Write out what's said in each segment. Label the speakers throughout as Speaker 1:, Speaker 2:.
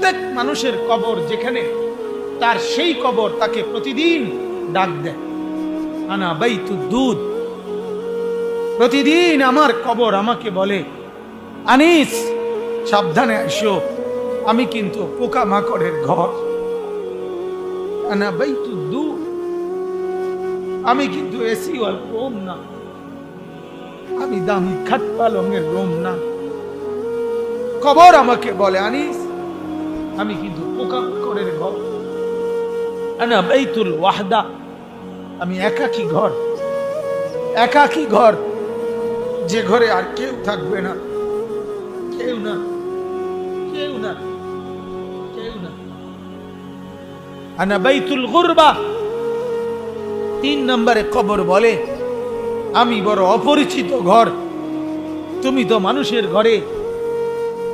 Speaker 1: প্রত্যেক মানুষের কবর যেখানে, তার সেই কবর তাকে প্রতিদিন ডাক দেয়, আনা বাইতুদ দুধ। প্রতিদিন আমার কবর আমাকে বলে, আনিস সাবধানে এসো, আমি কিন্তু পোকামাকড়ের ঘর। আনা বাইতুদ দুধ, আমি কিন্তু এসি ওয়াল রুম না, আমি দামি খাট পালঙের রুম না। কবর আমাকে বলে, আনিস আমি কিন্তু পোকামাকড়ের ঘর। আনা বাইতুল ওয়াহদা, আমি একাকী ঘর। একাকী ঘর, যে ঘরে আর কেউ থাকবে না, কেউ না, কেউ না, কেউ না। আনা বাইতুল গুরবা, 3 নম্বরে কবর বলে, আমি বড় অপরিচিত ঘর। তুমি তো মানুষের ঘরে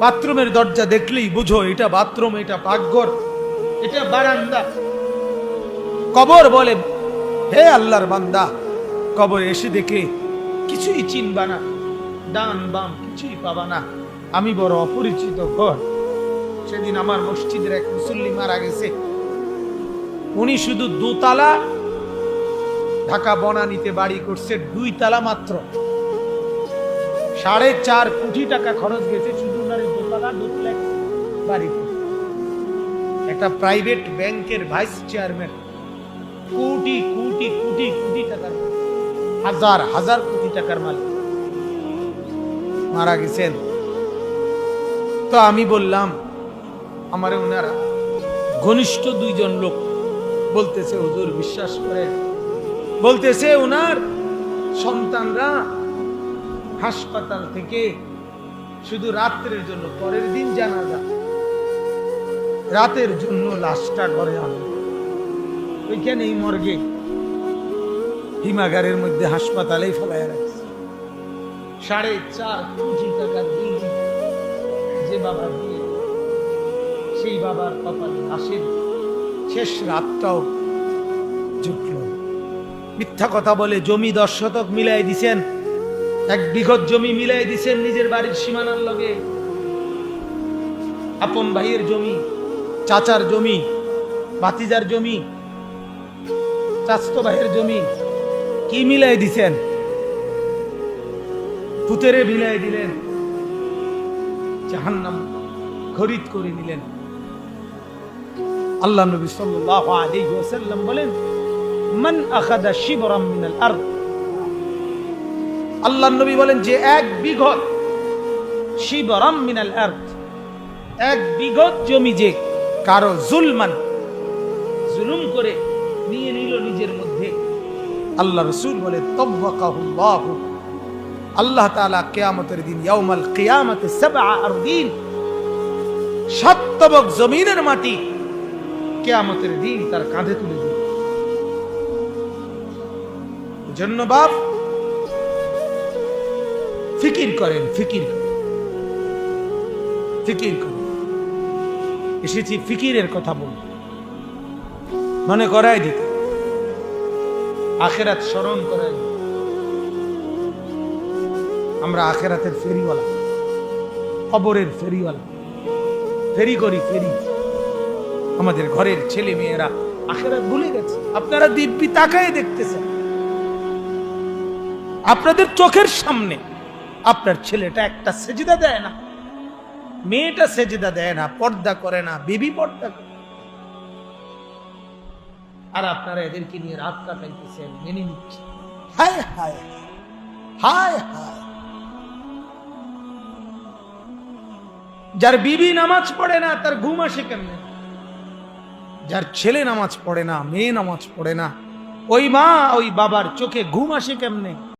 Speaker 1: বাথরুমের দরজা দেখলেই বুঝো এটা বাথরুম, এটা পাকঘর, এটা বারান্দা। কবর বলে, হে আল্লাহর বান্দা, কবর এসে দেখে কিছুই চিনবা না, ডান বাম কিছুই পাবা না, আমি বড় অপরিচিত ঘর। সেদিন আমার মসজিদের এক মুসল্লি মারা গেছে, উনি শুধু 2 তালা, ঢাকা বনানীতে বাড়ি করছে 2 তালা মাত্র, 4.5 কোটি টাকা খরচ গেছে শুধু ওনার 2 তালা ডুপ্লেক্স বাড়িতে। একটা প্রাইভেট ব্যাংকের ভাইস চেয়ারম্যান, কোটি কোটি কোটি কোটি টাকার, হাজার হাজার কোটি টাকার মালিক, মারা গেছেন। তো আমি বললাম, আমার ওনারা ঘনিষ্ঠ 2 জন লোক বলতেছে, হুজুর বিশ্বাস করে, বলতেছে ওনার সন্তানরা হাসপাতাল থেকে শুধু রাত্রের জন্য, পরের দিন জানাজা, রাতের জন্য লাশটা ঘরে আনবে। ওইখানেই মর্গে হিমাগারের মধ্যে হাসপাতালেই ফেলায় রাখছে। 4.5 কোটি টাকার বিল্ডিং যে বাবা দিয়ে, সেই বাবার কপালে লাশের শেষ রাতটাও জুটল। মিথ্যা কথা বলে জমি 10 শতক মিলাই দিছেন, 1 বিঘত জমি মিলাই দিছেন নিজের বাড়ির সীমানার লগে। আপন ভাইয়ের জমি, চাচার জমি, ভাতিজার জমি, চাচতো ভাইয়ের জমি, কি মিলাই দিছেন? পুতেরে মিলাই দিলেন, জাহান্নাম খরিদ করে নিলেন। আল্লাহ নবী সাল্লাল্লাহু আলাইহি ওয়াসাল্লাম বলেন, মান আখাযা শিবরাম মিনাল আরদ, আল্লাহ নবী বলেন যে 1 বিঘত, শিবরাম মিনাল আরদ, 1 বিঘত জমি যে কারো জুলমান, জুলুম করে নিয়ে নিল নিজের মধ্যে, আল্লাহ রাসূল বলে তাওয়াক্কাহুল্লাহ, আল্লাহ তাআলা কিয়ামতের দিন, ইয়াউমাল কিয়ামাতে 7 আরদিন, 7 তবক জমিনের মাটি কিয়ামতের দিন তার কাঁধে তুলে দিবে। জন্য বাপ ফিকির করেন, ফিকির ফিকির করেন। এসেছি ফিকিরের কথা বলতে, মনে করাই দিতে, আখিরাত স্মরণ করাই দিতে। আমরা আখিরাতের ফেরিওয়ালা, কবরের ফেরিওয়ালা, ফেরি করি ফেরি। আমাদের ঘরের ছেলে মেয়েরা আখিরাত ভুলে গেছে। আপনারা দিব্যি তাকায় দেখতেছেন, আপনাদের চোখের সামনে আপনার ছেলেটা একটা সেজদা দেয় না, মেয়েটা সেজদা দেয় না, পর্দা করে না, বিবি পর্দা করে, আর আপনারা এদেরকে নিয়ে রাত কাটাইতেছেন, মেনে নিচ্ছেন। হায় হায় হায় হায়। যার বিবি নামাজ পড়ে না তার ঘুম আসে কেমনে? যার ছেলে নামাজ পড়ে না, মেয়ে নামাজ পড়ে না, ওই মা ওই বাবার চোখে ঘুম আসে কেমনে?